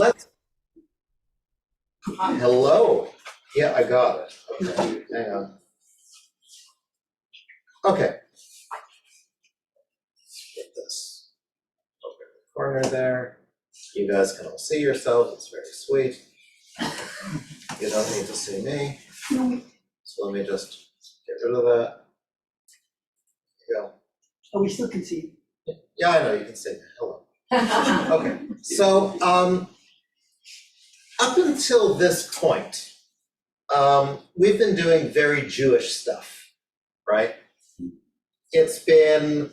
let's, hello. Yeah, I got it. Okay, hang on. Okay. Get this over in the corner there. You guys can all see yourselves, it's very sweet. You don't need to see me. So let me just get rid of that. There you go. Oh, we still can see. Yeah, I know, you can see me. Hello. Okay, so up until this point, we've been doing very Jewish stuff, right? It's been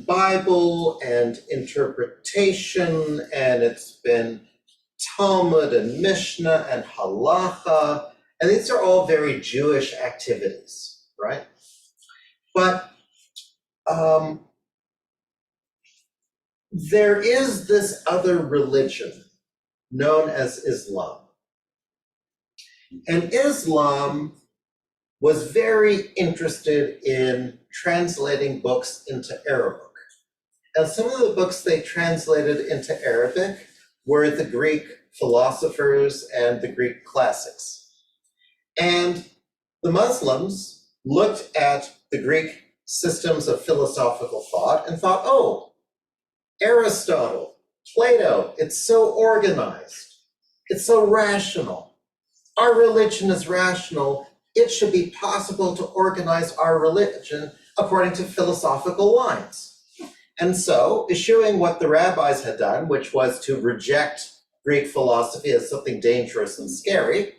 Bible and interpretation, and it's been Talmud and Mishnah and Halacha, and these are all very Jewish activities, right? But there is this other religion known as Islam. And Islam was very interested in translating books into Arabic. And some of the books they translated into Arabic were the Greek philosophers and the Greek classics. And the Muslims looked at the Greek systems of philosophical thought and thought, oh, Aristotle, Plato, it's so organized, it's so rational. Our religion is rational. It should be possible to organize our religion according to philosophical lines. And so, eschewing what the rabbis had done, which was to reject Greek philosophy as something dangerous and scary,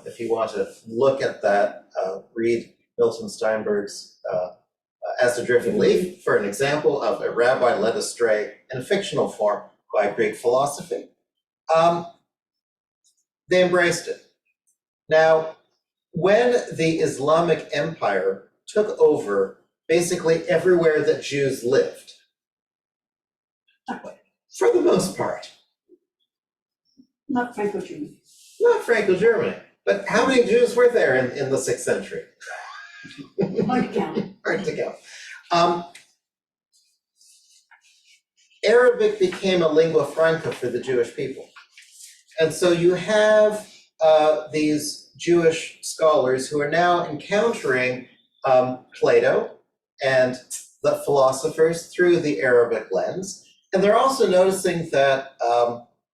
if you want to look at that, read Milton Steinberg's As a Driven Leaf for an example of a rabbi led astray in fictional form by Greek philosophy. They embraced it. Now, when the Islamic Empire took over basically everywhere that Jews lived, for the most part. Not Franco-Germany. Not Franco-Germany, but how many Jews were there in the 6th century? Hard to count. Hard to count. Arabic became a lingua franca for the Jewish people. And so you have these Jewish scholars who are now encountering Plato and the philosophers through the Arabic lens. And they're also noticing that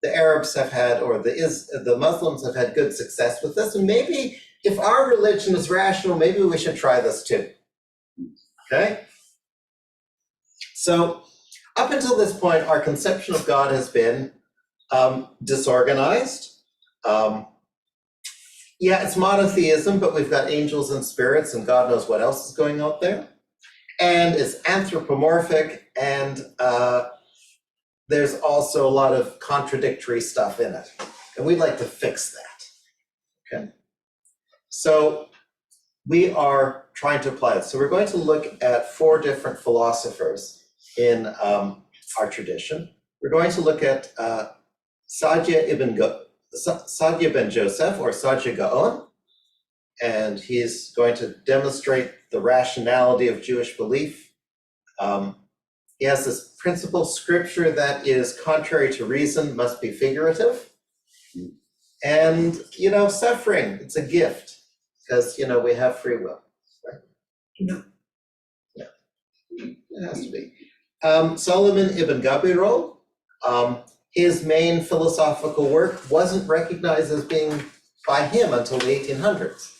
the Arabs have had, or the Muslims have had good success with this. And maybe if our religion is rational, maybe we should try this too. Okay? So up until this point, our conception of God has been disorganized. Yeah, it's monotheism, but we've got angels and spirits and God knows what else is going on there. And it's anthropomorphic, and there's also a lot of contradictory stuff in it. And we'd like to fix that, okay? So we are trying to apply it. So we're going to look at 4 different philosophers in our tradition. We're going to look at Saadia ben Joseph, or Saadia Gaon, and he's going to demonstrate the rationality of Jewish belief. He has this principle: scripture that is contrary to reason must be figurative. And, suffering, it's a gift, because, we have free will, right? No. Yeah, it has to be. Solomon ibn Gabirol, his main philosophical work wasn't recognized as being by him until the 1800s.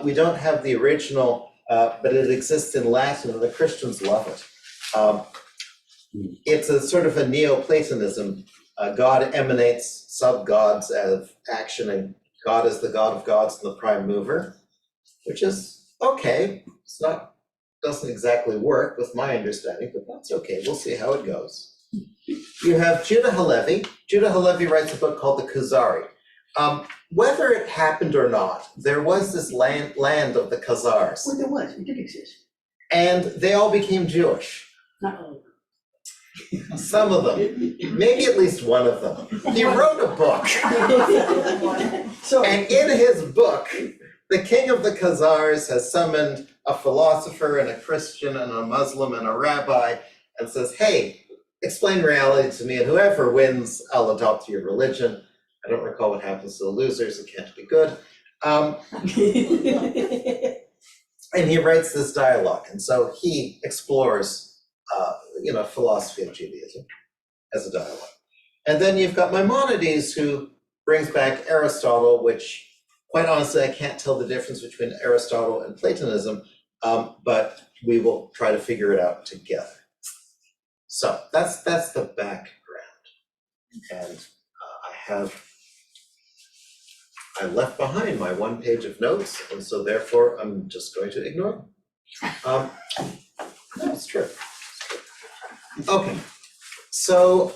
We don't have the original, but it exists in Latin, and the Christians love it. It's a sort of a Neoplatonism. God emanates sub-gods of action, and God is the God of gods and the prime mover, which is okay. Doesn't exactly work with my understanding, but that's okay. We'll see how it goes. You have Judah Halevi. Judah Halevi writes a book called the Kuzari. Whether it happened or not, there was this land of the Khazars. Well, there was. It did exist. And they all became Jewish. Not all of them. Some of them, maybe at least one of them. He wrote a book. And in his book, the king of the Khazars has summoned a philosopher and a Christian and a Muslim and a rabbi and says, hey, explain reality to me, and whoever wins, I'll adopt your religion. I don't recall what happens to the losers, it can't be good. And he writes this dialogue, and so he explores, philosophy of Judaism as a dialogue. And then you've got Maimonides, who brings back Aristotle, which, quite honestly, I can't tell the difference between Aristotle and Platonism, but we will try to figure it out together. So that's the background, and I left behind my 1 page of notes, and so therefore I'm just going to ignore them. That's true. Okay, so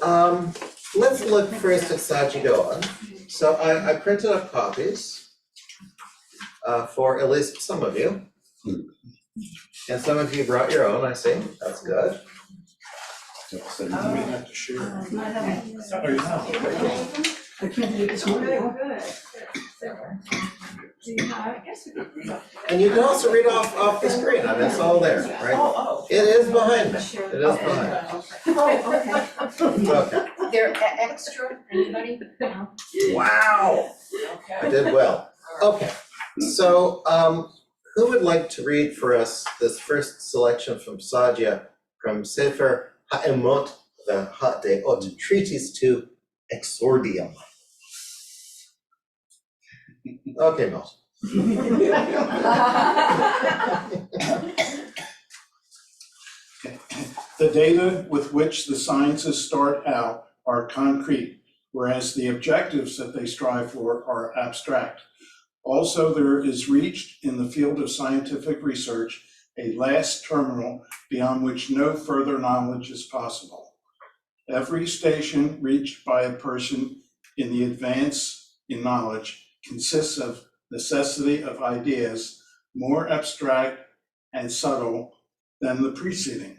let's look first at Saggidawan. So I printed up copies for at least some of you. And some of you brought your own, I see, that's good. So you may have to share. Not having, Oh, you have, okay. I can't do it this morning. And you can also read off the screen, I mean, it's all there, right? It is behind me, it is behind me. Oh, okay. Okay, They're extra, anybody? No? wow, I did well. Okay, so who would like to read for us this first selection from Sadia, from Sefer Ha'emot V'Ha'deot, Treatise to Exordium? Okay, Mel. The data with which the sciences start out are concrete, whereas the objectives that they strive for are abstract. Also, there is reached in the field of scientific research a last terminal beyond which no further knowledge is possible. Every station reached by a person in the advance in knowledge consists of necessity of ideas more abstract and subtle than the preceding,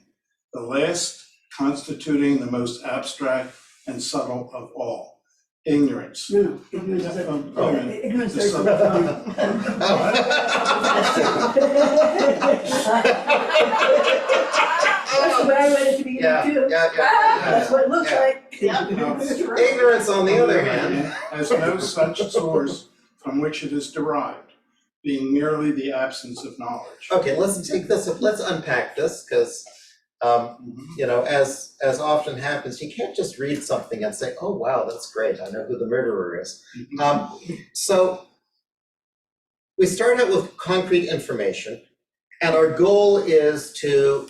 the last constituting the most abstract and subtle of all, ignorance. No, ignorance is a, ignorance The is subtle- That's what I read at the beginning too. That's what it looks like. Ignorance, on the other hand, has no such source from which it is derived, being merely the absence of knowledge. okay, let's take this, let's unpack this, because as often happens, you can't just read something and say, oh, wow, that's great, I know who the murderer is. So we start out with concrete information, and our goal is to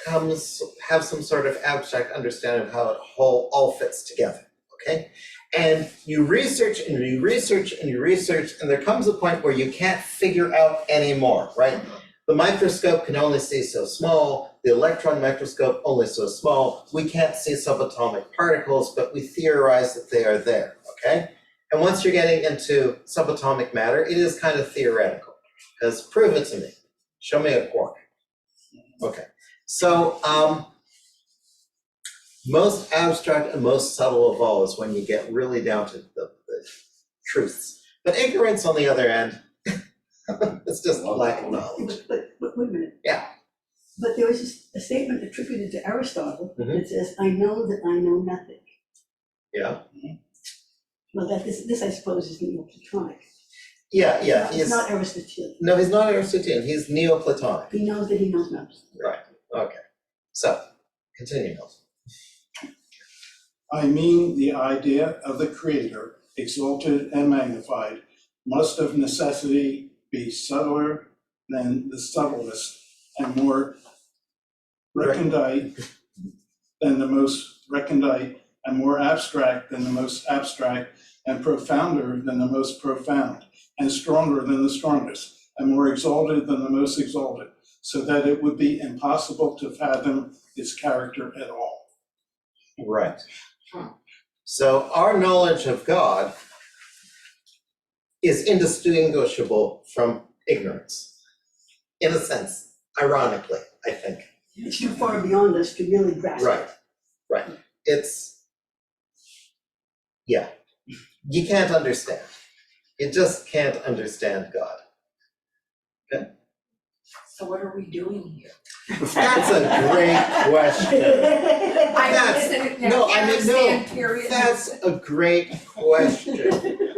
have some sort of abstract understanding of how it all fits together, okay? And you research and you research and you research, and there comes a point where you can't figure out anymore, right? The microscope can only see so small, the electron microscope only so small, we can't see subatomic particles, but we theorize that they are there, okay? And once you're getting into subatomic matter, it is kind of theoretical, because prove it to me, show me a quark. Okay, so most abstract and most subtle of all is when you get really down to the truths. But ignorance, on the other end, it's just lack of knowledge. But wait a minute. Yeah. But there was a statement attributed to Aristotle Mhm. that says, I know that I know nothing. Yeah, Well, this I suppose is Neoplatonic. yeah, It's he's, not Aristotelian. no, he's not Aristotelian, he's Neoplatonic. He knows that he knows nothing. Right, okay. So, continue, Milton. I mean, the idea of the Creator, exalted and magnified, must of necessity be subtler than the subtlest, and more recondite than the most recondite, and more abstract than the most abstract, and profounder than the most profound, and stronger than the strongest, and more exalted than the most exalted, so that it would be impossible to fathom its character at all. Right. So our knowledge of God is indistinguishable from ignorance, in a sense, ironically, I think. It's too far beyond us to really grasp it. Right. It's, yeah, you can't understand. You just can't understand God. Okay? So what are we doing here? That's a great question. No, I mean, no, Period. that's a great question.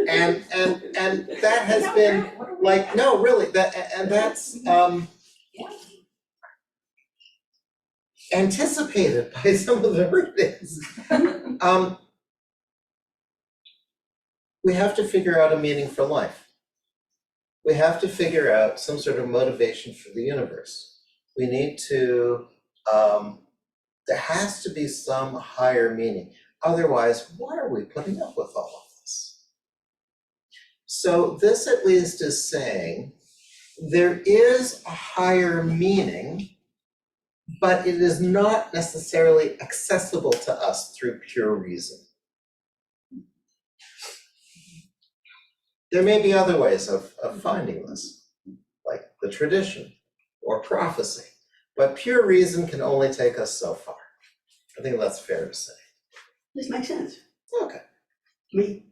And that has been, What are we like, doing? no, really, that's Yeah. anticipated by some of the readings. We have to figure out a meaning for life. We have to figure out some sort of motivation for the universe. We need to, there has to be some higher meaning. Otherwise, why are we putting up with all of this? So this at least is saying there is a higher meaning, but it is not necessarily accessible to us through pure reason. There may be other ways of finding this, like the tradition or prophecy, but pure reason can only take us so far. I think that's fair to say. This makes sense. Okay. Me.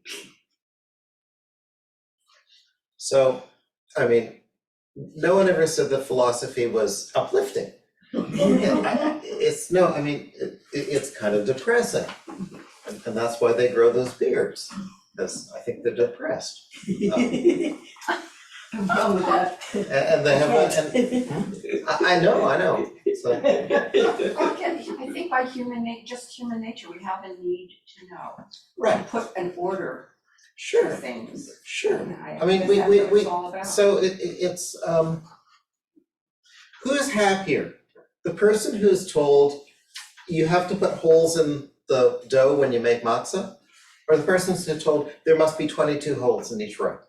So, I mean, no one ever said that philosophy was uplifting. It's kind of depressing. And that's why they grow those beards, because I think they're depressed. I'm wrong with that. And they have, and I know, so, Again, I think by human nature, we have a need to know, right, put an order to sure, things. sure. And I mean, guess we- that's we- what we- it's all about. So it's, who's happier? The person who's told you have to put holes in the dough when you make matzah? Or the person who's told there must be 22 holes in each row?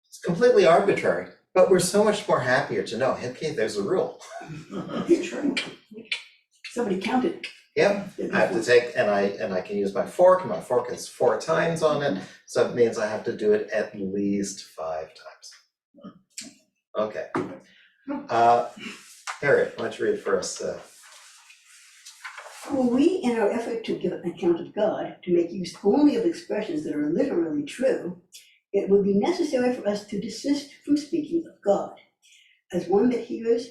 It's completely arbitrary, but we're so much more happier to know, okay, there's a rule. It's true. Somebody counted. Yep, I have to take, and I can use my fork, and my fork has 4 tines on it, so it means I have to do it at least 5 times. Okay. Harriet, why don't you read for us? Well, we, in our effort to give an account of God, to make use only of expressions that are literally true, it would be necessary for us to desist from speaking of God as one that hears,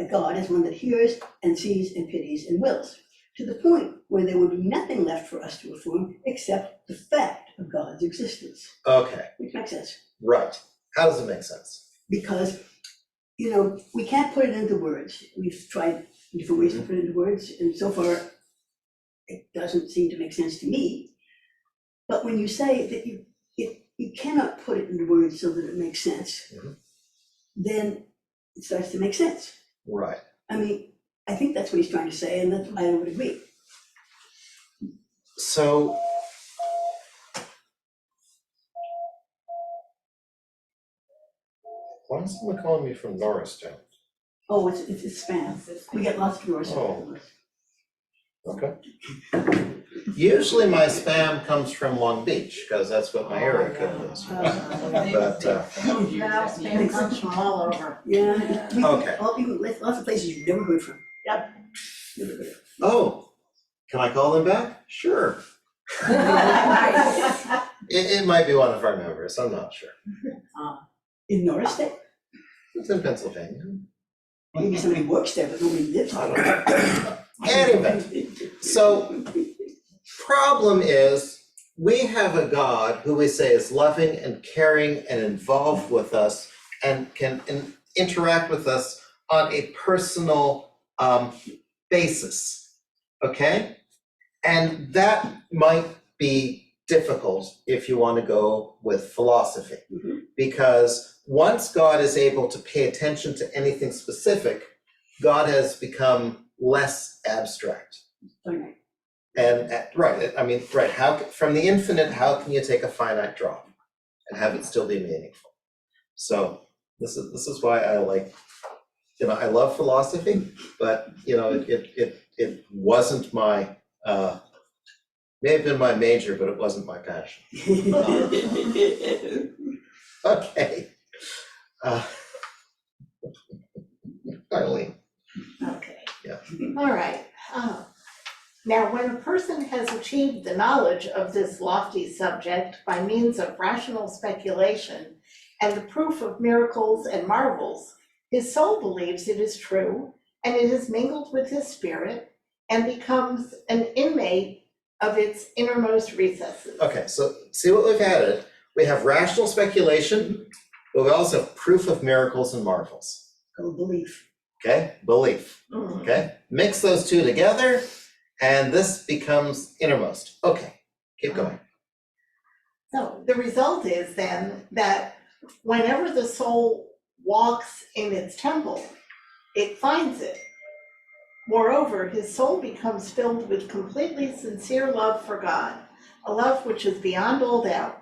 God as one that hears and sees and pities and wills, to the point where there would be nothing left for us to affirm except the fact of God's existence. Okay, Which makes sense, right. How does it make sense? because, we can't put it into words. We've tried different ways to put it into words, and so far, it doesn't seem to make sense to me. But when you say that you cannot put it into words so that it makes sense, Mhm. then it starts to make sense. Right. I mean, I think that's what he's trying to say, and that I would agree. So, why is someone calling me from Norristown? Oh, it's spam. We get lots of yours. Oh. Okay. Usually my spam comes from Long Beach, because that's what my area code is. But, Now spam comes from all over. Yeah. Okay. Lots of places you've never heard from. Yep. Never heard of. oh, can I call them back? Sure. Nice. It might be one of our members, I'm not sure. In Norris State, It's in Pennsylvania. maybe somebody works there, but nobody lives I there. don't know. Anyway, so problem is, we have a God who we say is loving and caring and involved with us and can interact with us on a personal basis, okay? And that might be difficult if you want to go with philosophy. Mhm. Because once God is able to pay attention to anything specific, God has become less abstract. Okay. And, how, from the infinite, how can you take a finite drop and have it still be meaningful? So this is why I like, I love philosophy, but, it wasn't my, may have been my major, but it wasn't my passion. Okay. Eileen. Okay. Yeah. All right. Now, when a person has achieved the knowledge of this lofty subject by means of rational speculation and the proof of miracles and marvels, his soul believes it is true, and it is mingled with his spirit and becomes an inmate of its innermost recesses. Okay, so see what we've added? We have rational speculation, but we also have proof of miracles and marvels. Called belief. Okay, belief. Mhm. Okay, mix those two together, and this becomes innermost. Okay, keep going. So the result is then that whenever the soul walks in its temple, it finds it. Moreover, his soul becomes filled with completely sincere love for God, a love which is beyond all doubt.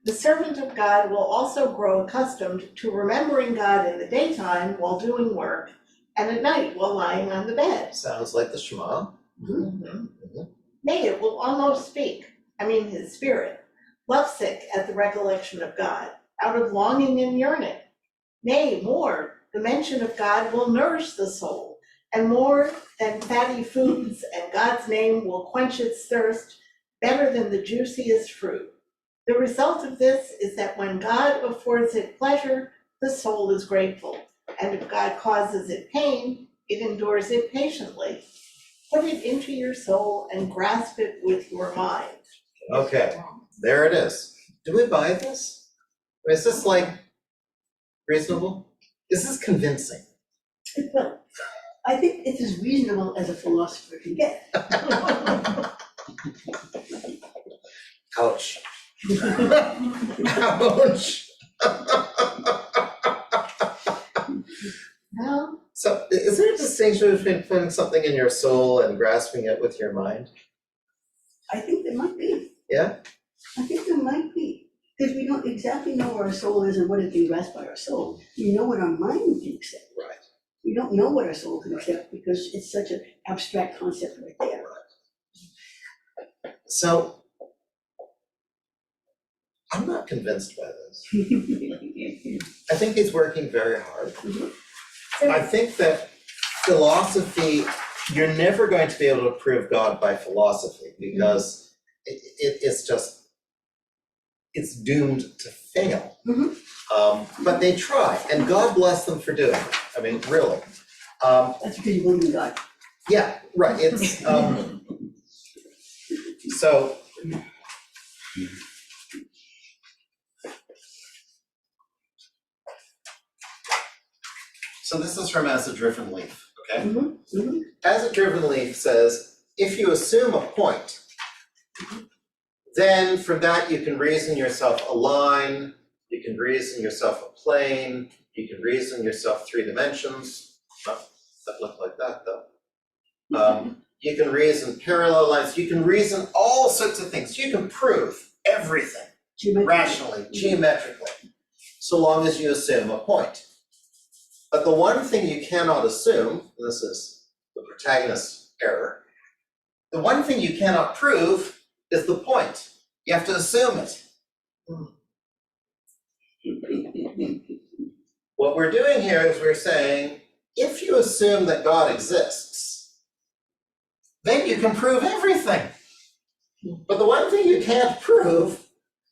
The servant of God will also grow accustomed to remembering God in the daytime while doing work, and at night while lying on the bed. Sounds like the Shema. Nay, it will almost speak, his spirit, lovesick at the recollection of God, out of longing and yearning. Nay, more, the mention of God will nourish the soul, and more than fatty foods and God's name will quench its thirst better than the juiciest fruit. The result of this is that when God affords it pleasure, the soul is grateful, and if God causes it pain, it endures it patiently. Put it into your soul and grasp it with your mind. Okay, there it is. Do we buy this? Is this like reasonable? Is this convincing? Well, I think it's as reasonable as a philosopher can get. Ouch. Ouch. Well, So is there a distinction between putting something in your soul and grasping it with your mind? I think there might be. Yeah? I think there might be. Because we don't exactly know where our soul is and what it can grasp by our soul. We know what our mind can accept. Right. We don't know what our soul can accept because it's such an abstract concept right there. So I'm not convinced by this. I think he's working very hard. I think that philosophy, you're never going to be able to prove God by philosophy because it's doomed to fail. But they try, and God bless them for doing it. I mean, really. That's because you believe in God. Yeah, right, it's, so. So this is from As a Driven Leaf, okay? As a Driven Leaf says, if you assume a point, then from that you can reason yourself a line, you can reason yourself a plane, you can reason yourself 3 dimensions. Oh, that looked like that though. You can reason parallel lines, you can reason all sorts of things. You can prove everything rationally, geometrically, so long as you assume a point. But the one thing you cannot assume, and this is the protagonist's error, the one thing you cannot prove is the point. You have to assume it. What we're doing here is we're saying, if you assume that God exists, then you can prove everything. But the one thing you can't prove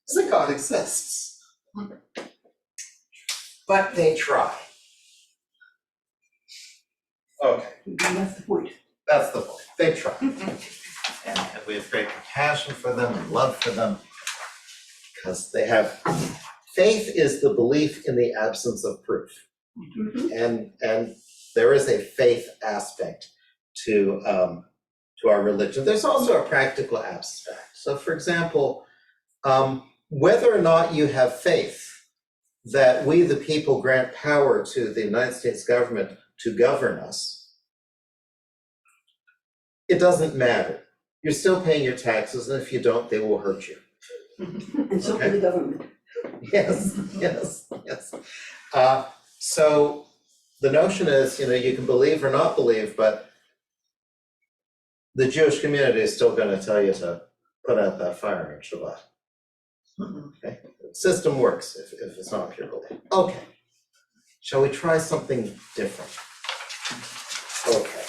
is that God exists. But they try. Okay, That's the point. that's the point. They try. And we have great compassion for them and love for them because they have, faith is the belief in the absence of proof. And there is a faith aspect to our religion. There's also a practical aspect. So for example, whether or not you have faith that we the people grant power to the United States government to govern us, it doesn't matter. You're still paying your taxes, and if you don't, they will hurt you. And so can the government. Yes. So the notion is, you can believe or not believe, but the Jewish community is still going to tell you to put out that fire on Shabbat. Okay, the system works if it's not pure belief. Okay, shall we try something different? Okay.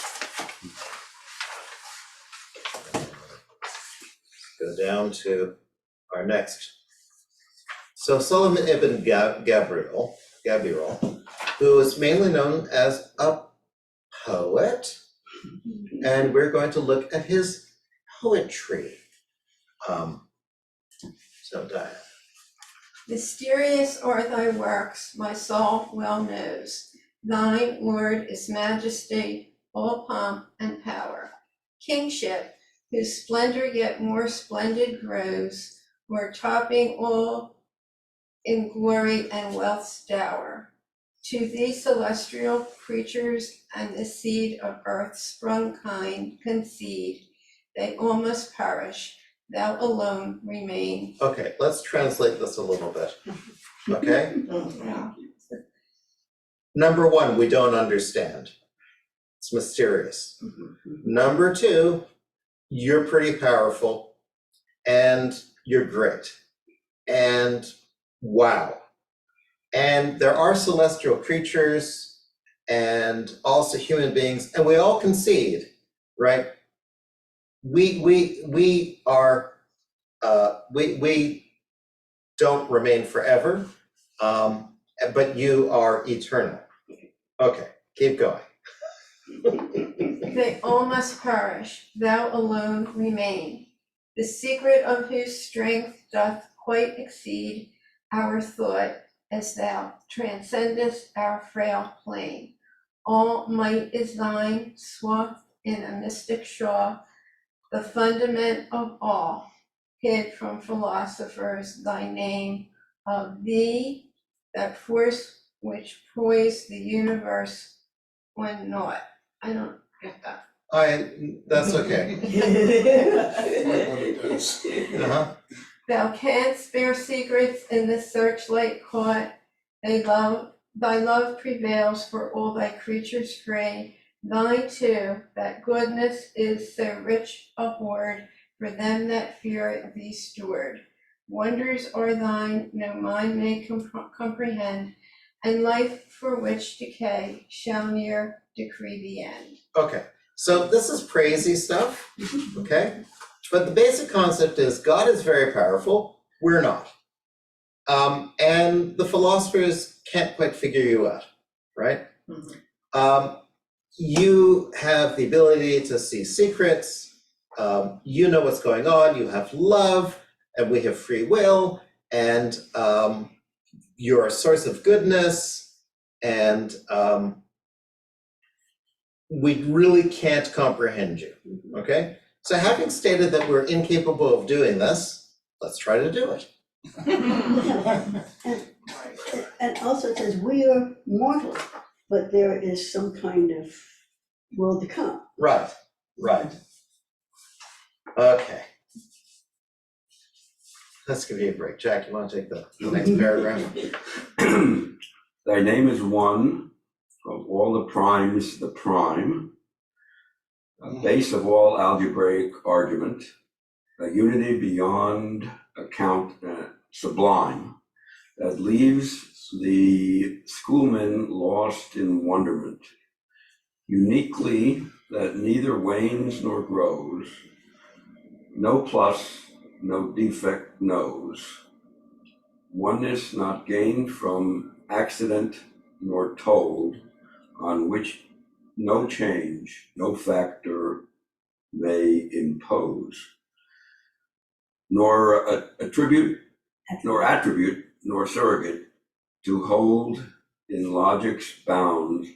Go down to our next So Solomon ibn Gabriel, who is mainly known as a poet, and we're going to look at his poetry. So Diane. Mysterious are thy works, my soul well knows. Thine, Lord, is majesty, all pomp and power. Kingship, whose splendor yet more splendid grows, more topping all in glory and wealth's dower. To thee celestial creatures and the seed of earth sprung kind concede, they almost perish, thou alone remain. Okay, let's translate this a little bit, okay? Yeah. Number one, we don't understand. It's mysterious. Number two, you're pretty powerful and you're great. And wow. And there are celestial creatures and also human beings, and we all concede, right? We are we don't remain forever, but you are eternal. Okay, keep going. They all must perish, thou alone remain. The secret of whose strength doth quite exceed our thought, as thou transcendest our frail plane. All might is thine, swathed in a mystic shawl, the fundament of all, hid from philosophers, thy name of thee, that force which poised the universe when naught. I don't get that. That's okay. What it does. Uh-huh. Thou canst bear secrets in the searchlight caught. Thy love prevails for all thy creatures free. Thine too, that goodness is so rich a hoard for them that fear thee stored. Wonders are thine, no mind may comprehend, and life for which decay shall near decree the end. Okay, so this is crazy stuff, okay? But the basic concept is God is very powerful, we're not. And the philosophers can't quite figure you out, right? You have the ability to see secrets, you know what's going on, you have love, and we have free will, and you're a source of goodness, and we really can't comprehend you, okay? So having stated that we're incapable of doing this, let's try to do it. And also it says, we are mortal, but there is some kind of world to come. Right. Okay. Let's give you a break. Jack, you want to take the next paragraph? Thy name is one, of all the primes the prime, a base of all algebraic argument, a unity beyond account sublime, that leaves the schoolman lost in wonderment, uniquely that neither wanes nor grows, no plus, no defect knows, oneness not gained from accident nor told, on which no change, no factor may impose, nor attribute, nor surrogate, to hold in logic's bounds,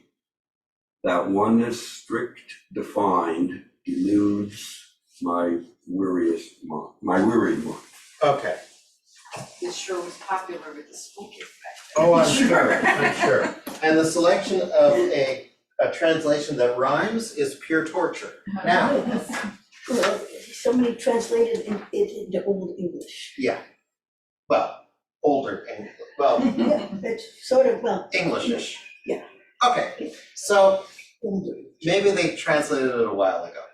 that oneness strict defined eludes my weary mind. Okay. This sure was popular with the school kids back Oh, I'm sure. And the selection of a translation that rhymes is pure torture. Now, Well, somebody translated it into Old English. yeah, well, older English, well, Yeah, it's sort of, well, Englishish. Yeah. Okay, so older. maybe they translated it a while ago.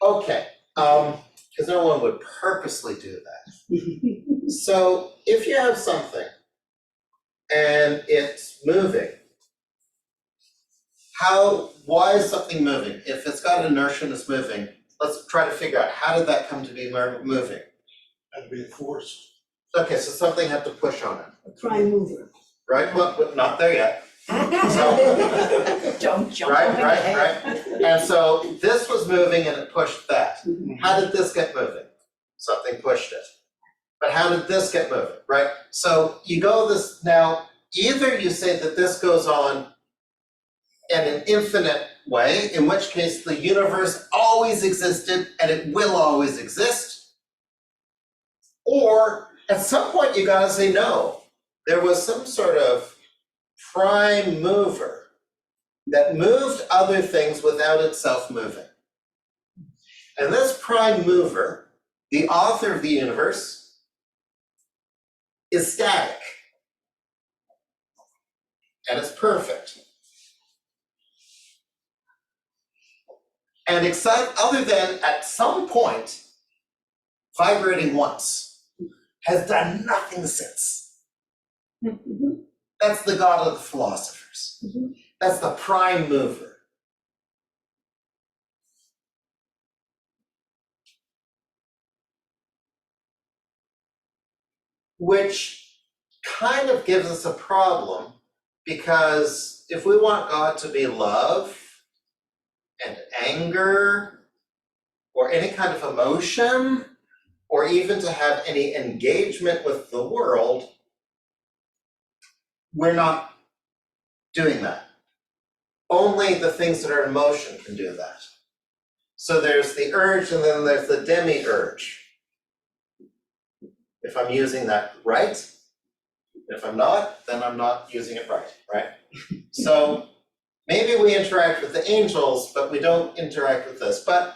Okay, because no one would purposely do that. So if you have something and it's moving, why is something moving? If it's got inertia and it's moving, let's try to figure out how did that come to be moving? Had to be a force. Okay, so something had to push on it, a prime mover. right? Well, but not there yet. So, Don't jump right, on the right, head. right. And so this was moving and it pushed that. Mhm. How did this get moving? Something pushed it. But how did this get moving, right? So you go this, now, either you say that this goes on in an infinite way, in which case the universe always existed and it will always exist. Or at some point you gotta say no. There was some sort of prime mover that moved other things without itself moving. And this prime mover, the author of the universe, is static. And it's perfect. And except, other than at some point, vibrating once, has done nothing since. Mhm. That's the God of the philosophers. Mhm. That's the prime mover. Which kind of gives us a problem, because if we want God to be love and anger, or any kind of emotion, or even to have any engagement with the world, we're not doing that. Only the things that are in motion can do that. So there's the urge and then there's the demi-urge. If I'm using that right, if I'm not, then I'm not using it right? So maybe we interact with the angels, but we don't interact with this. But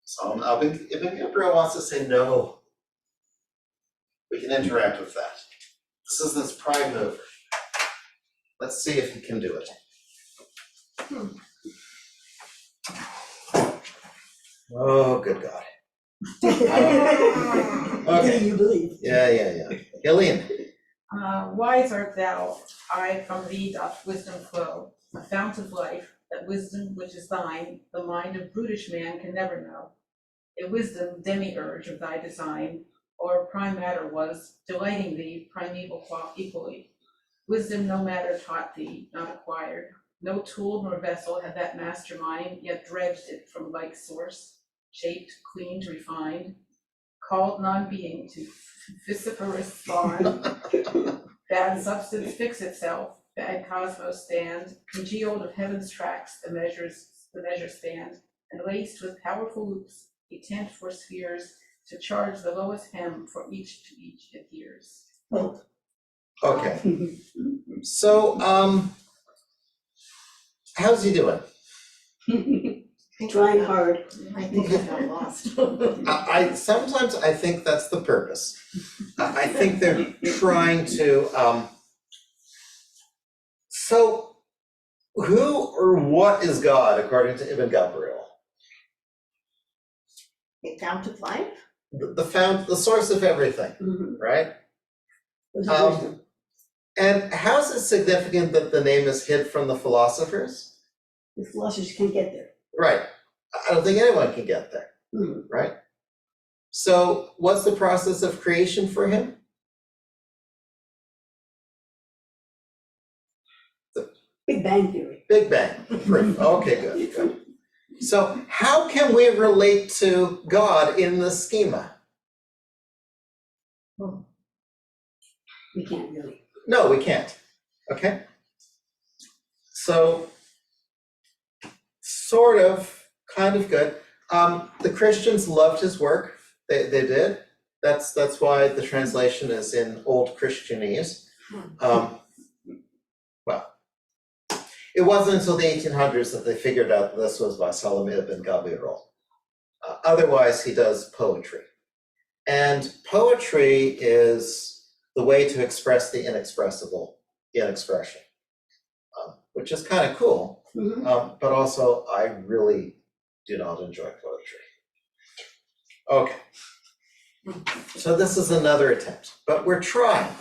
so Ibn Gabriel wants to say no. We can interact with that. This is this prime mover. Let's see if he can do it. Oh, good God. Do Okay, you believe? yeah. Gillian, Wise art thou, from thee doth wisdom flow, a fount of life, that wisdom which is thine, the mind of brutish man can never know. A wisdom demiurge of thy design, or prime matter was, delighting thee, primeval equally. Wisdom no matter taught thee, not acquired. No tool nor vessel had that master mind, yet dredged it from like source, shaped, cleaned, refined, called non-being to vociferous spawn. Bad substance fix itself, bad cosmos stand, congealed of heaven's tracks the measure stand, and laced with powerful loops, a tent for spheres, to charge the lowest hem for each to each adheres. okay, so, how's he doing? Trying hard. I think I got lost. Sometimes I think that's the purpose. I think they're trying to, so who or what is God according to Ibn Gabriel? A fount of life? The source of everything, Mhm. right? Those are wisdom. And how is it significant that the name is hid from the philosophers? The philosophers can't get there. Right, I don't think anyone can get there, Mhm. right? So what's the process of creation for him? Big Bang Theory. Big Bang, proof, okay, good. So how can we relate to God in this schema? We can't really. No, we can't, okay? So, sort of, kind of good. The Christians loved his work, they did. That's why the translation is in Old Christianese. Well, it wasn't until the 1800s that they figured out that this was by Salam ibn Gabriel. Otherwise, he does poetry. And poetry is the way to express the inexpressible in expression, which is kind of cool. Mhm. But also, I really do not enjoy poetry. Okay. So this is another attempt, but we're trying.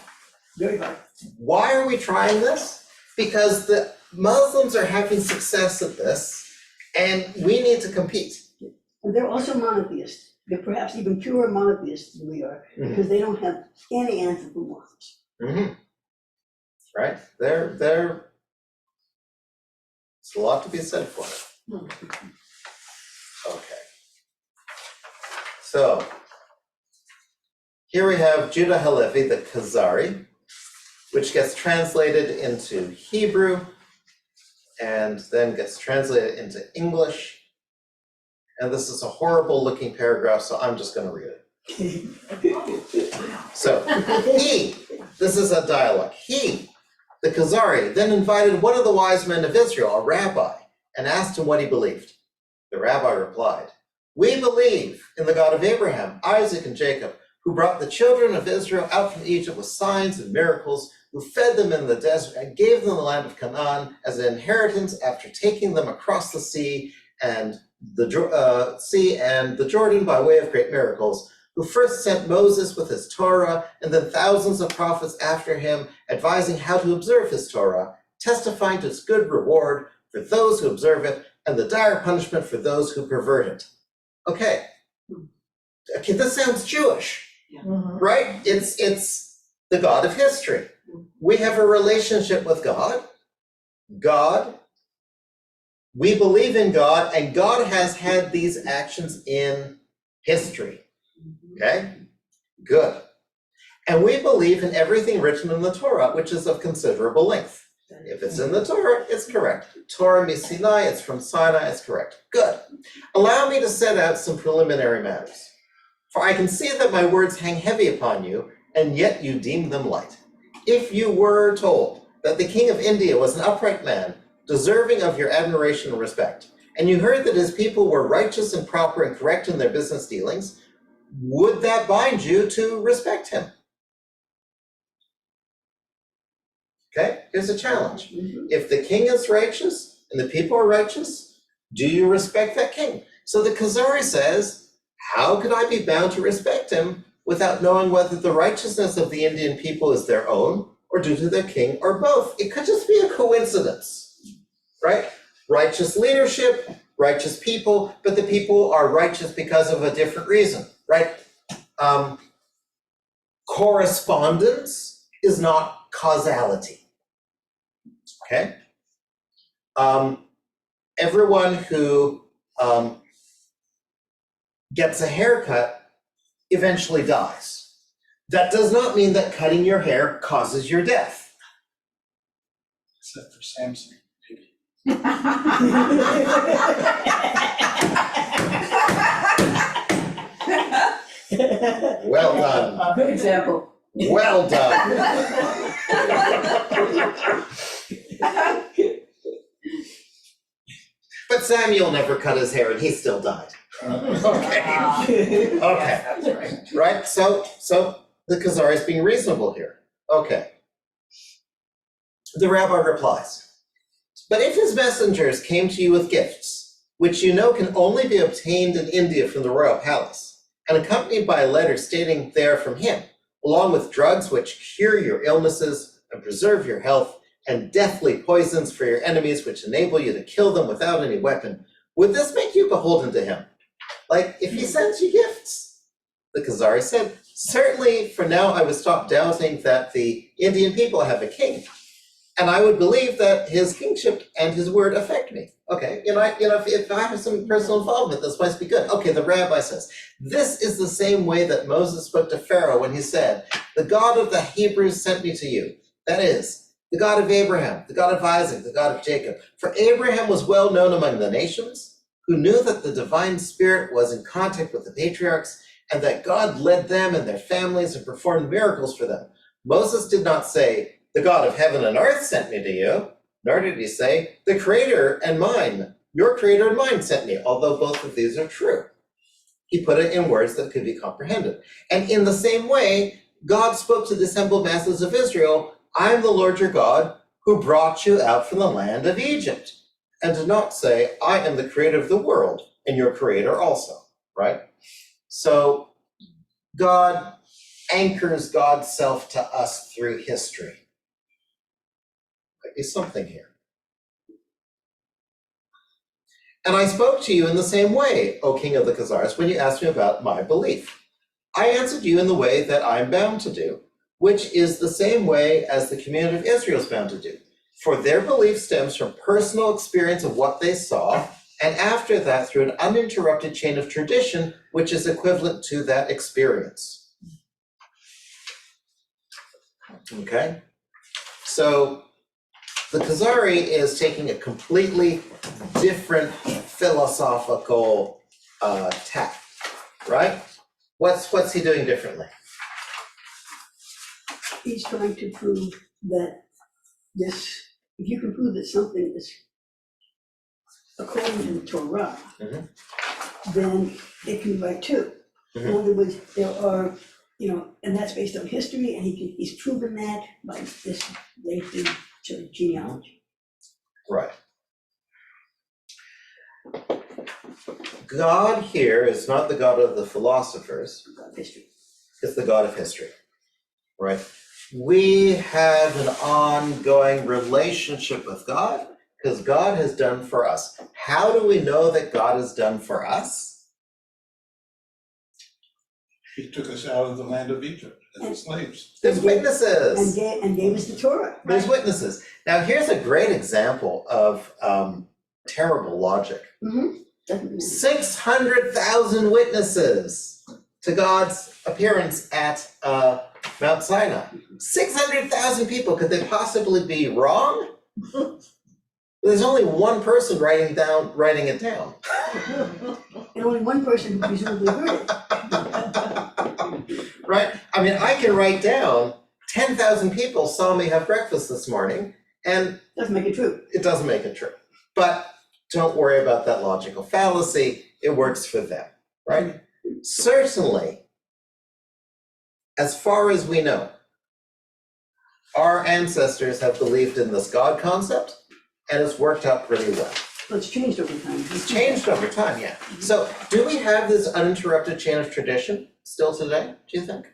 Very hard. Why are we trying this? Because the Muslims are having success at this, and we need to compete. And they're also monotheists. They're perhaps even purer monotheists than we are, because they don't have any anthropomorphism. Mhm. Right, there's a lot to be said for it. Okay. So, here we have Judah Halevi, the Khazari, which gets translated into Hebrew and then gets translated into English. And this is a horrible looking paragraph, so I'm just gonna read it. So, this is a dialogue. He, the Khazari, then invited one of the wise men of Israel, a rabbi, and asked him what he believed. The rabbi replied, "We believe in the God of Abraham, Isaac, and Jacob, who brought the children of Israel out from Egypt with signs and miracles, who fed them in the desert and gave them the land of Canaan as an inheritance after taking them across the sea and the Jordan by way of great miracles, who first sent Moses with his Torah and then thousands of prophets after him, advising how to observe his Torah, testifying to its good reward for those who observe it and the dire punishment for those who pervert it." Okay, this sounds Jewish, right? It's the God of history. We have a relationship with God. We believe in God, and God has had these actions in history. Okay, good. And we believe in everything written in the Torah, which is of considerable length. If it's in the Torah, it's correct. Torah mi Sinai, it's from Sinai, it's correct. Good. Allow me to set out some preliminary matters. For I can see that my words hang heavy upon you, and yet you deem them light. If you were told that the king of India was an upright man, deserving of your admiration and respect, and you heard that his people were righteous and proper and correct in their business dealings, would that bind you to respect him? Okay, here's a challenge. If the king is righteous and the people are righteous, do you respect that king? So the Khazari says, how could I be bound to respect him without knowing whether the righteousness of the Indian people is their own or due to their king or both? It could just be a coincidence, right? Righteous leadership, righteous people, but the people are righteous because of a different reason, right? Correspondence is not causality, okay? Everyone who gets a haircut eventually dies. That does not mean that cutting your hair causes your death. Except for Samson. Well done. Good example. Well done. But Samuel never cut his hair and he still died. Okay. Okay. That's right. Right? So the Khazari is being reasonable here. Okay. The rabbi replies, "But if his messengers came to you with gifts, which you know can only be obtained in India from the royal palace, and accompanied by a letter stating they are from him, along with drugs which cure your illnesses and preserve your health, and deathly poisons for your enemies which enable you to kill them without any weapon, would this make you beholden to him? Like, if he sends you gifts?" The Khazari said, "Certainly, for now I would stop doubting that the Indian people have a king, and I would believe that his kingship and his word affect me." Okay, if I have some personal involvement, this must be good. Okay, the rabbi says, "This is the same way that Moses spoke to Pharaoh when he said, 'The God of the Hebrews sent me to you.' That is, the God of Abraham, the God of Isaac, the God of Jacob. For Abraham was well known among the nations, who knew that the divine spirit was in contact with the patriarchs, and that God led them and their families and performed miracles for them. Moses did not say, 'The God of heaven and earth sent me to you,' nor did he say, 'The creator and mine, your creator and mine sent me,' although both of these are true. He put it in words that could be comprehended. And in the same way, God spoke to the assembled masses of Israel, 'I am the Lord your God, who brought you out from the land of Egypt,' and did not say, 'I am the creator of the world and your creator also,' right? So God anchors God's self to us through history. Might be something here. And I spoke to you in the same way, O King of the Khazars, when you asked me about my belief. I answered you in the way that I'm bound to do, which is the same way as the community of Israel is bound to do. For their belief stems from personal experience of what they saw, and after that through an uninterrupted chain of tradition, which is equivalent to that experience. Okay? So the Khazari is taking a completely different philosophical tack, right? What's he doing differently? He's trying to prove that this, if you can prove that something is according to the Torah, Mhm. then it can be right too. In Mhm. other words, there are, and that's based on history, and he's proven that by this lengthy sort of genealogy. Right. God here is not the God of the philosophers, About history. it's the God of history, right? We have an ongoing relationship with God because God has done for us. How do we know that God has done for us? He took us out of the land of Egypt as slaves. There's witnesses. And gave us the Torah. There's witnesses. Now, here's a great example of terrible logic. Doesn't matter. 600,000 witnesses to God's appearance at Mount Sinai. 600,000 people. Could they possibly be wrong? There's only one person writing it down. And only one person who presumably heard it. Right? I mean, I can write down 10,000 people saw me have breakfast this morning, and Doesn't make it true. it doesn't make it true. But don't worry about that logical fallacy. It works for them, right? Certainly, as far as we know, our ancestors have believed in this God concept, and it's worked out pretty well. Well, it's changed over time. It's changed over time, yeah. So do we have this uninterrupted chain of tradition still today, do you think?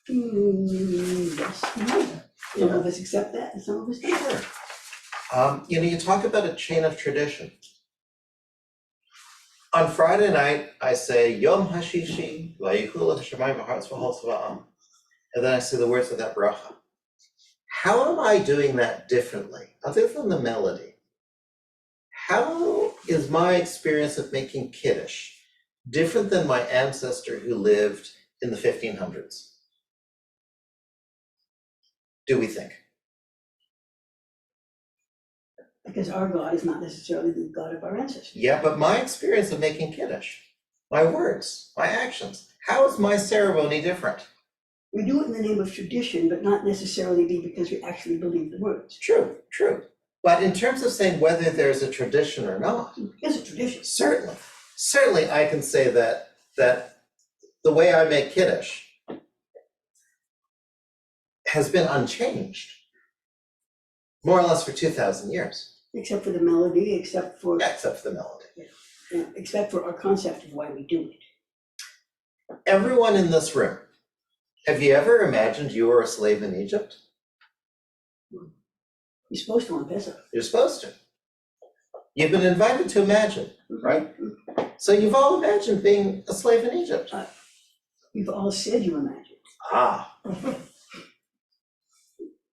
Yes, some of us accept that, and some of us don't. Sure. You talk about a chain of tradition. On Friday night, I say, Yom Hashishi, Vayikul Hashemayim v'Haaretz v'Chol Tzva'am. And then I say the words of that bracha. How am I doing that differently, other than the melody? How is my experience of making Kiddush different than my ancestor who lived in the 1500s? Do we think? Because our God is not necessarily the God of our ancestors. Yeah, but my experience of making Kiddush, my words, my actions, how is my ceremony different? We do it in the name of tradition, but not necessarily because we actually believe the words. True. But in terms of saying whether there's a tradition or not, It's a tradition. certainly I can say that the way I make Kiddush has been unchanged, more or less for 2,000 years. Except for the melody, except for Except for the melody. except for our concept of why we do it. Everyone in this room, have you ever imagined you were a slave in Egypt? You're supposed to on Pesach. You're supposed to. You've been invited to imagine, right? So you've all imagined being a slave in Egypt. You've all said you imagine. Ah.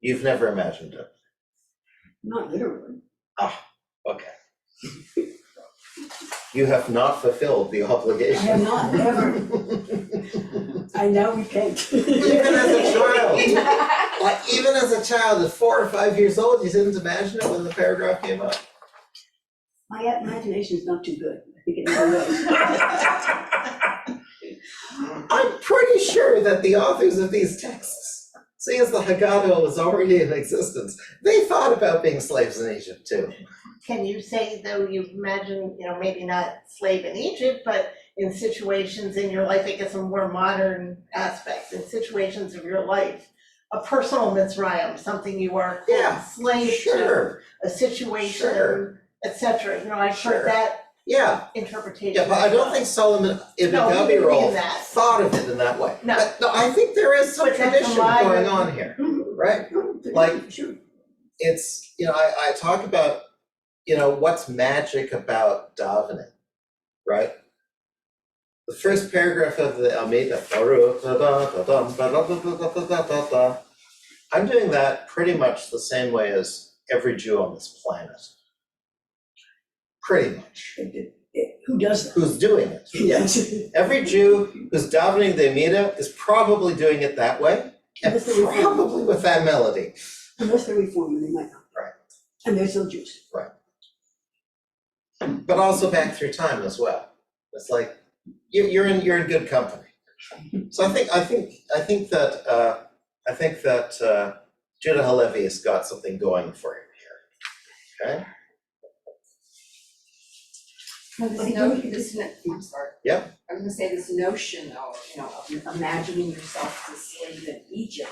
You've never imagined it. Not literally. Okay. You have not fulfilled the obligation. I have not, never. I now repent. Even as a child, even as a child at 4 or 5 years old, you didn't imagine it when the paragraph came up? My imagination is not too good. I think it never was. I'm pretty sure that the authors of these texts, seeing as the Haggadah was already in existence, they thought about being slaves in Egypt too. Can you say, though, you imagine, maybe not slave in Egypt, but in situations in your life, I guess a more modern aspect, in situations of your life, a personal Mitzrayim, something you are Yeah, slave to, Sure, a situation, Sure. etc. I've Sure. heard that yeah, interpretation. yeah, but I don't think Solomon Ibn No, he didn't Gabirol mean that. thought of it in that way. No. But no, I think there is some But that's tradition alive going and- on here, right? No, Like- sure. It's, I talk about what's magic about davening, right? The first paragraph of the Amida, I'm doing that pretty much the same way as every Jew on this planet. Pretty much. Who does that? Who's doing it? Yes. Every Jew who's davening the Amida is probably doing it that way, and Unless they're Reformed. probably with that melody. Unless they're Reformed, they might not. Right. And they're still Jews. But also back through time as well. It's like you're in good company. So I think that Judah Halevi has got something going for him here. Okay. I'm sorry. Yeah. I was gonna say this notion though, of imagining yourself as a slave in Egypt.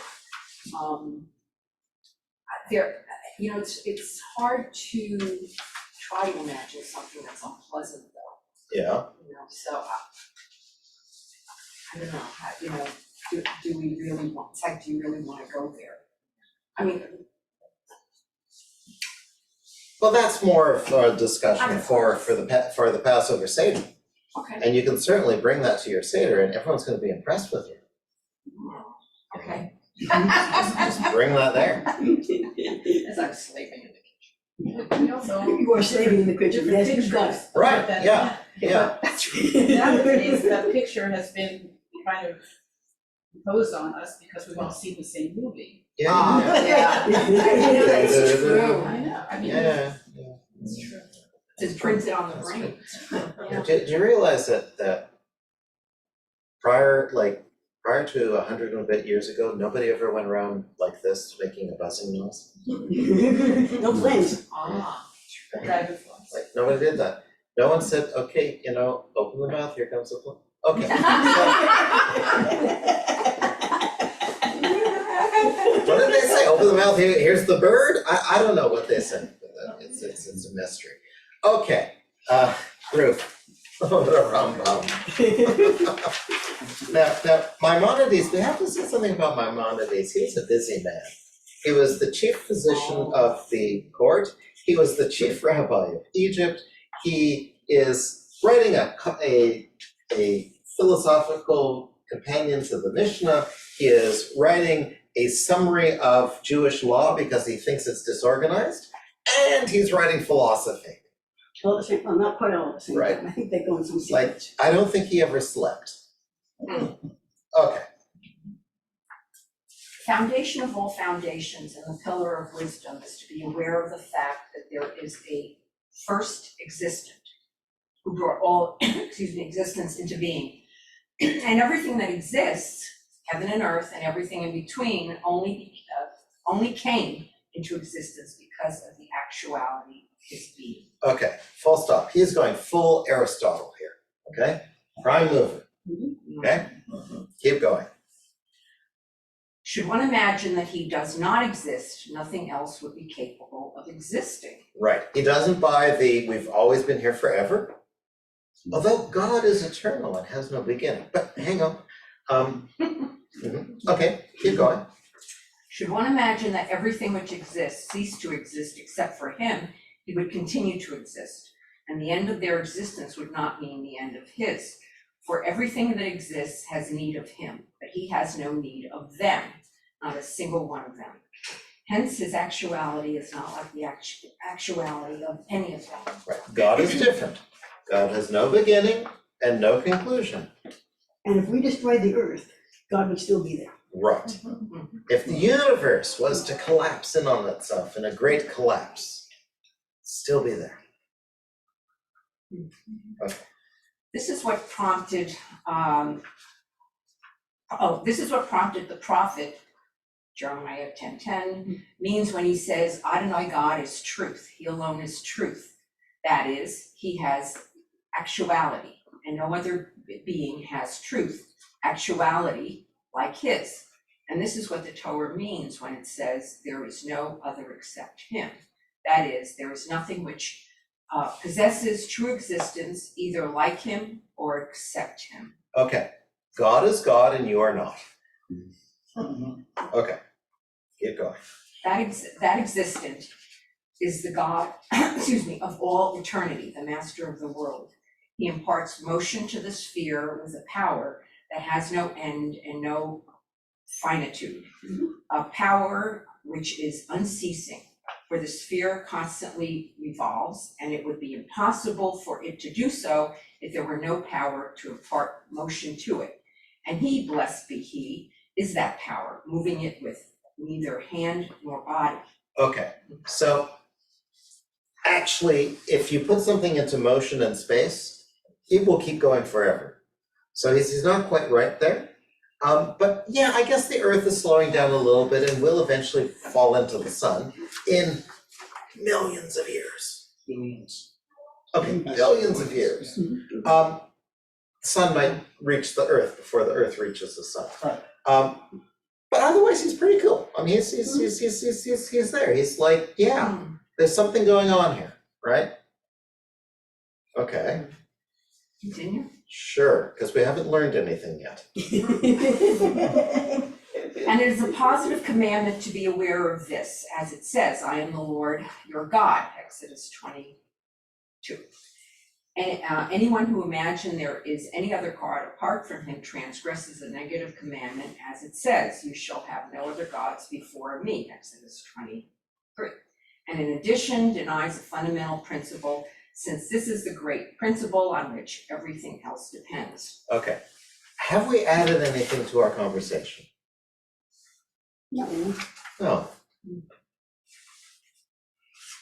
It's hard to try to imagine something that's unpleasant though, Yeah. so I don't know, do we really want, it's like, do you really wanna go there? I mean, Well, that's more of a discussion for the Passover Seder. okay, And you can certainly bring that to your Seder and everyone's gonna be impressed with you. okay. Just bring that there. As I'm sleeping in the kitchen. We also. You are slaving in the kitchen, different yes, you've got it. pictures Right, about that. yeah. Nowadays, that picture has been kind of imposed on us because we've all seen the same movie. Yeah. Yeah. That's true. I know, I mean, Yeah. it's true. It's printed on the That's brain. Yeah. Do you realize that prior to 100 and a bit years ago, nobody ever went around like this making a buzzing noise? No flames. Dragonflies. Like, nobody did that. No one said, okay, open the mouth, here comes the flame. Okay. What did they say? Open the mouth, here's the bird? I don't know what they said, but it's a mystery. Okay, Ruth. Oh, what a rum-bum. Now, Maimonides, we have to say something about Maimonides. He was a busy man. He was the chief physician of the court. He was the chief rabbi of Egypt. He is writing a philosophical companion to the Mishnah. He is writing a summary of Jewish law because he thinks it's disorganized. And he's writing philosophy. All at the same, well, not quite all at the same Right. time. I think they go in some Like, sequence. I don't think he ever slept. Okay. Foundation of all foundations and the pillar of wisdom is to be aware of the fact that there is a first existent who brought all, existence into being. And everything that exists, heaven and earth and everything in between, only came into existence because of the actuality of his being. Okay, full stop. He's going full Aristotle here, okay? Prime mover, okay? Keep going. Should one imagine that he does not exist, nothing else would be capable of existing. Right, he doesn't buy we've always been here forever. Although God is eternal and has no beginning, but hang on. Okay, keep going. Should one imagine that everything which exists ceased to exist except for him, he would continue to exist, and the end of their existence would not mean the end of his. For everything that exists has need of him, but he has no need of them, not a single one of them. Hence, his actuality is not like the actuality of any of them. Right, God is different. God has no beginning and no conclusion. And if we destroyed the earth, God would still be there. Right. If the universe was to collapse in on itself in a great collapse, still be there. Okay. This is what prompted the prophet, Jeremiah 10:10, means when he says, Adonai God is truth, he alone is truth. That is, he has actuality, and no other being has truth, actuality like his. And this is what the Torah means when it says there is no other except him. That is, there is nothing which possesses true existence, either like him or except him. Okay, God is God and you are not. Okay, keep going. That existent is the God, excuse me, of all eternity, the master of the world. He imparts motion to the sphere with a power that has no end and no finitude, a power which is unceasing, for the sphere constantly revolves, and it would be impossible for it to do so if there were no power to impart motion to it. And he, blessed be he, is that power, moving it with neither hand nor body. Okay, so actually, if you put something into motion in space, it will keep going forever. So he's not quite right there. But yeah, I guess the Earth is slowing down a little bit and will eventually fall into the sun in millions of years. Billions. Okay, billions of years. The sun might reach the Earth before the Earth reaches the sun. Right. But otherwise, he's pretty cool. I mean, he's there. He's like, yeah, there's something going on here, right? Okay, Continue. sure, because we haven't learned anything yet. And it is a positive commandment to be aware of this, as it says, I am the Lord your God, Exodus 22. And anyone who imagines there is any other God apart from him transgresses a negative commandment, as it says, you shall have no other gods before me, Exodus 23. And in addition, denies a fundamental principle, since this is the great principle on which everything else depends. Okay, have we added anything to our conversation? Not really. No.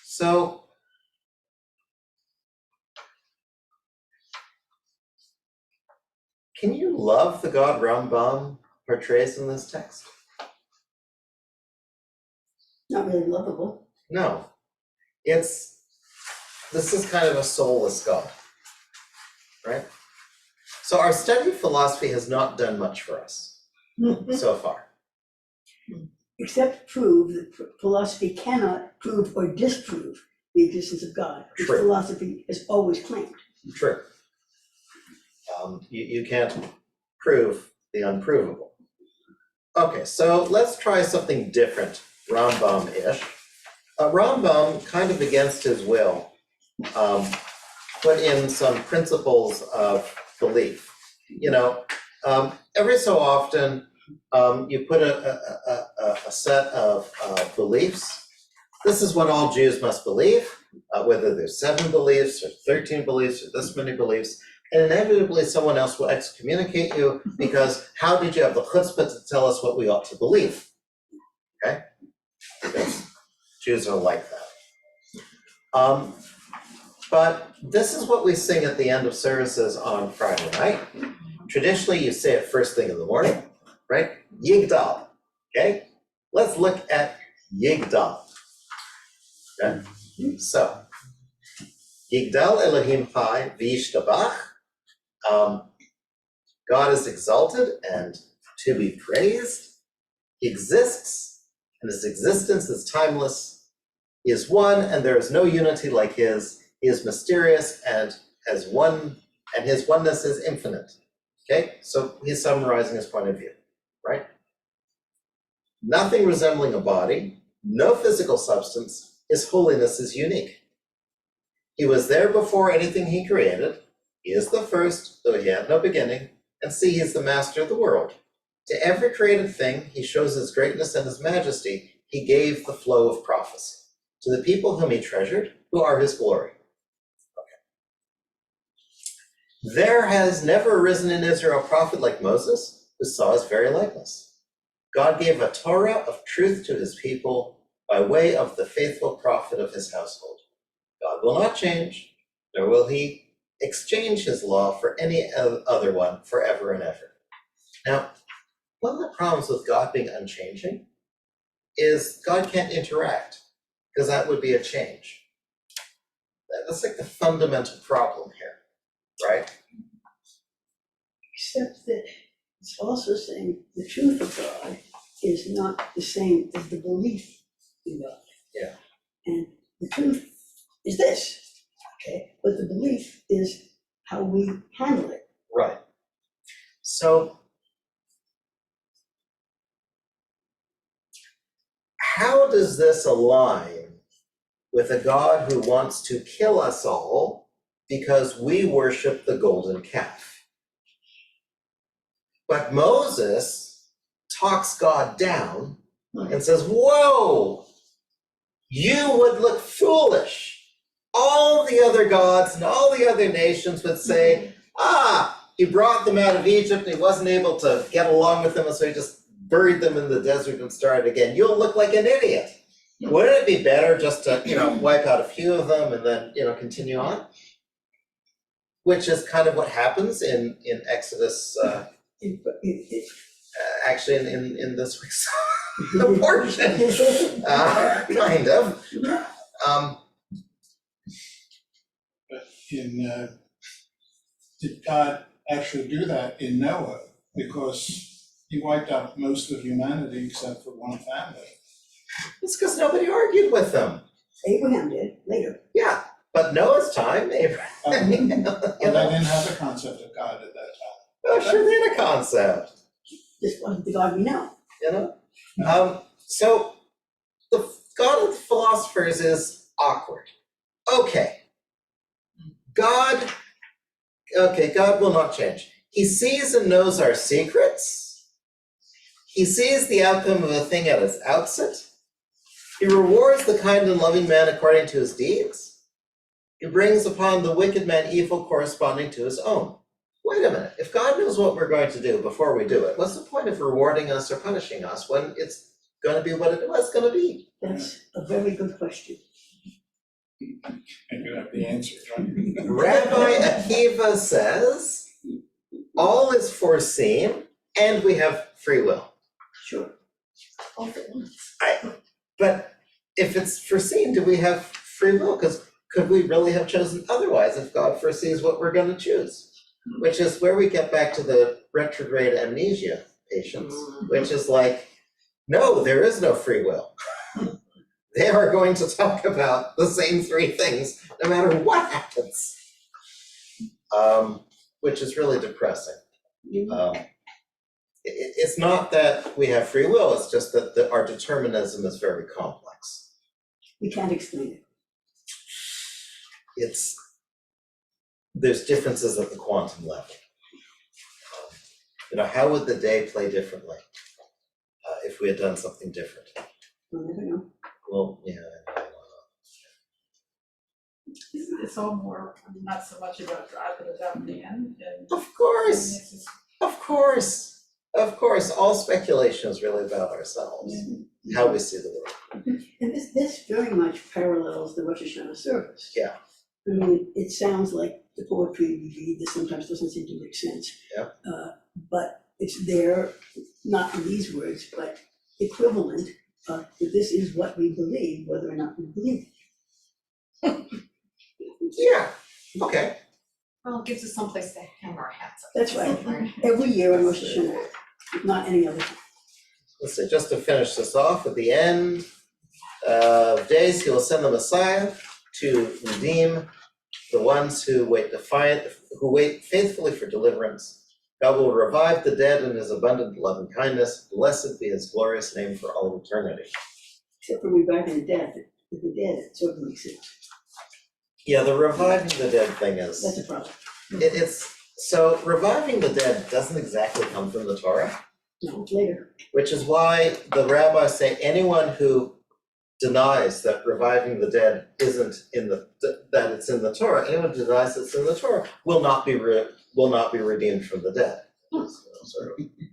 So, can you love the God Rambam portrays in this text? Not really lovable. No. This is kind of a soulless God, right? So our study of philosophy has not done much for us so far. Except prove that philosophy cannot prove or disprove the existence of God, which True. philosophy has always claimed. True. You can't prove the unprovable. Okay, so let's try something different, Rambam-ish. Rambam, kind of against his will, put in some principles of belief. You know, every so often, you put a set of beliefs. This is what all Jews must believe, whether there's 7 beliefs or 13 beliefs or this many beliefs. And inevitably someone else will excommunicate you because how did you have the chutzpah to tell us what we ought to believe? Okay? Because Jews are like that. But this is what we sing at the end of services on Friday night. Traditionally, you say it first thing in the morning, right? Yigdal, okay? Let's look at Yigdal. Okay? So, Yigdal Elohim Chai v'yishtabach. God is exalted and to be praised. He exists, and his existence is timeless. He is one, and there is no unity like his. He is mysterious and as one, and his oneness is infinite. Okay, so he's summarizing his point of view, right? Nothing resembling a body, no physical substance, his holiness is unique. He was there before anything he created. He is the first, though he had no beginning, and see, he is the master of the world. To every created thing, he shows his greatness and his majesty. He gave the flow of prophecy to the people whom he treasured, who are his glory. Okay. There has never arisen in Israel a prophet like Moses, who saw his very likeness. God gave a Torah of truth to his people by way of the faithful prophet of his household. God will not change, nor will he exchange his law for any other one forever and ever. Now, one of the problems with God being unchanging is God can't interact, because that would be a change. That's like the fundamental problem here, right? Except that it's also saying the truth of God is not the same as the belief in God. Yeah. And the truth is this, okay? But the belief is how we handle it. Right. So, how does this align with a God who wants to kill us all because we worship the golden calf. But Moses talks God down and says, whoa, you would look foolish. All the other gods and all the other nations would say, he brought them out of Egypt and he wasn't able to get along with them, and so he just buried them in the desert and started again. You'll look like an idiot. Wouldn't it be better just to, wipe out a few of them and then, continue on? Which is kind of what happens in Exodus, actually in this week's portion, kind of. Did God actually do that in Noah? Because he wiped out most of humanity except for one family. It's because nobody argued with them. Abraham did later. Yeah, but Noah's time, Abraham, But they didn't have the concept of God at that time. Oh, sure, they had a concept, This wasn't the God we know. So the God of the philosophers is awkward. Okay, God will not change. He sees and knows our secrets. He sees the outcome of a thing at its outset. He rewards the kind and loving man according to his deeds. He brings upon the wicked man evil corresponding to his own. Wait a minute, if God knows what we're going to do before we do it, what's the point of rewarding us or punishing us when it's going to be what it was going to be? That's a very good question. And you have the answer, right? Rabbi Akiva says, all is foreseen and we have free will. Sure. All at once. But if it's foreseen, do we have free will? Because could we really have chosen otherwise if God foresees what we're going to choose? Which is where we get back to the retrograde amnesia patients, which is like, no, there is no free will. They are going to talk about the same three things no matter what happens, which is really depressing. It's not that we have free will, it's just that our determinism is very complex. We can't explain it. There's differences at the quantum level. How would the day play differently if we had done something different? We'll never know. Well, yeah. It's all more, not so much about God, but about man. And Of course, it's just- of course, of course. All speculation is really about ourselves, how we see the world. And this very much parallels the Rosh Hashanah service. Yeah. I mean, it sounds like the poetry we read that sometimes doesn't seem to make sense. Yeah. But it's there, not in these words, but equivalent, that this is what we believe, whether or not we believe it. Yeah, okay. Well, it gives us someplace to hang our hats up. That's right. Every year on Rosh Hashanah, if not any other time. Let's see, just to finish this off, at the end of days, he will send the Messiah to redeem the ones who wait faithfully for deliverance. God will revive the dead in his abundant love and kindness. Blessed be his glorious name for all eternity. Except for reviving the dead, it sort of makes sense. Yeah, the reviving the dead thing is, That's a problem. so reviving the dead doesn't exactly come from the Torah, No, it's later. which is why the rabbis say anyone who denies that reviving the dead isn't that it's in the Torah, anyone who denies it's in the Torah will not be redeemed from the dead.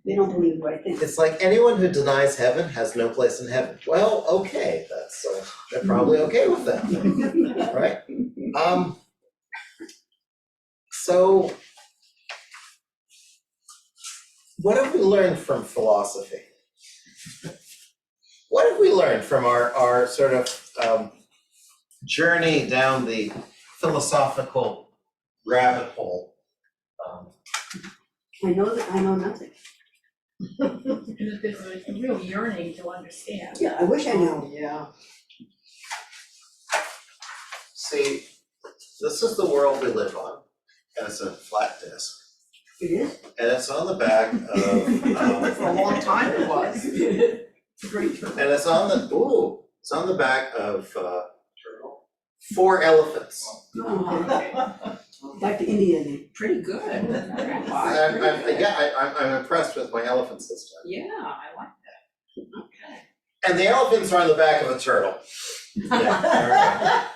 They don't believe the right thing. It's like anyone who denies heaven has no place in heaven. Well, okay, they're probably okay with that, right? So what have we learned from philosophy? What have we learned from our sort of journey down the philosophical rabbit hole? I know that I know nothing. And there's a real yearning to understand. Yeah, I wish I knew. Yeah. See, this is the world we live on, and it's a flat disk. It is? And it's on the back of, For a long time it was. and it's on the back of, 4 elephants. Oh, okay. Back to India then. Pretty good. I'm impressed with my elephant system. Yeah, I like that. Okay. And the elephants are on the back of a turtle. Yeah,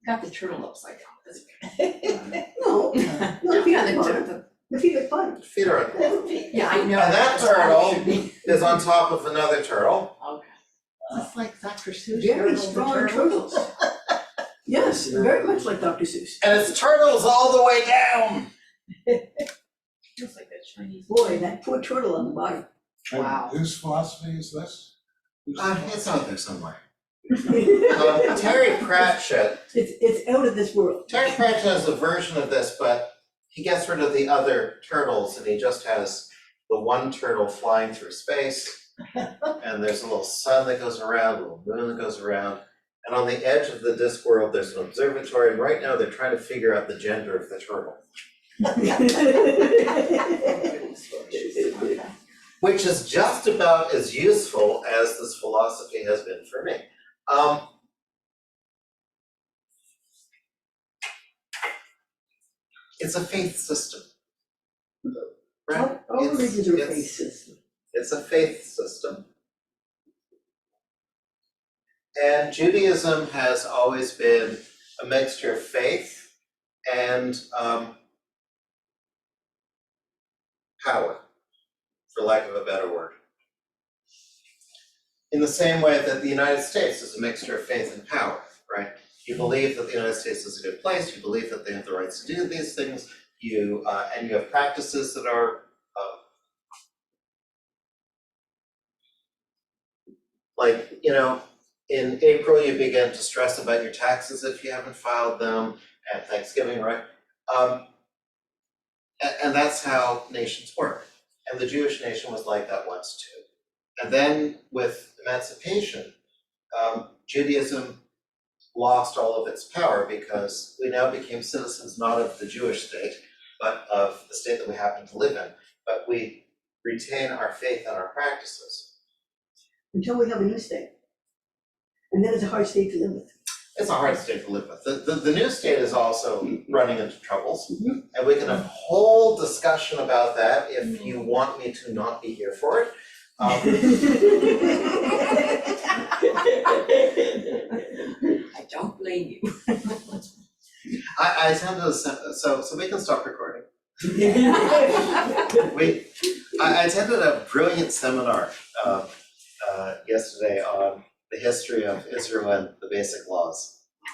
Got the turtle upside down. That's good. No, no, feet are fun. The feet are fun. feet are on. Yeah, I know. And that turtle is on top of another turtle. Okay. Just like Dr. Seuss. Very Turtle the strong Turtle. turtles. Yes, very much like Dr. Seuss. And it's turtles all the way down. Feels like a Chinese. Boy, that poor turtle on the bottom. Wow. Whose philosophy is this? It's out there somewhere. Terry Pratchett It's out of this world. Terry Pratchett has a version of this, but he gets rid of the other turtles and he just has the one turtle flying through space. And there's a little sun that goes around, a little moon that goes around. And on the edge of the disc world, there's an observatory, and right now they're trying to figure out the gender of the turtle. Which is just about as useful as this philosophy has been for me. It's a faith system. Right? All religions are It's- faith systems. It's a faith system. And Judaism has always been a mixture of faith and power, for lack of a better word. In the same way that the United States is a mixture of faith and power, right? You believe that the United States is a good place, you believe that they have the rights to do these things, and you have practices that are like, in April, you begin to stress about your taxes if you haven't filed them, at Thanksgiving, right? And that's how nations work. And the Jewish nation was like that once too. And then with emancipation, Judaism lost all of its power because we now became citizens not of the Jewish state, but of the state that we happen to live in. But we retain our faith and our practices. Until we have a new state. And then it's a hard state to live with. It's a hard state to live with. The new state is also running into troubles. And we can have a whole discussion about that if you want me to not be here for it. I don't blame you. I tend to, so we can stop recording. I attended a brilliant seminar yesterday on the history of Israel and the basic laws.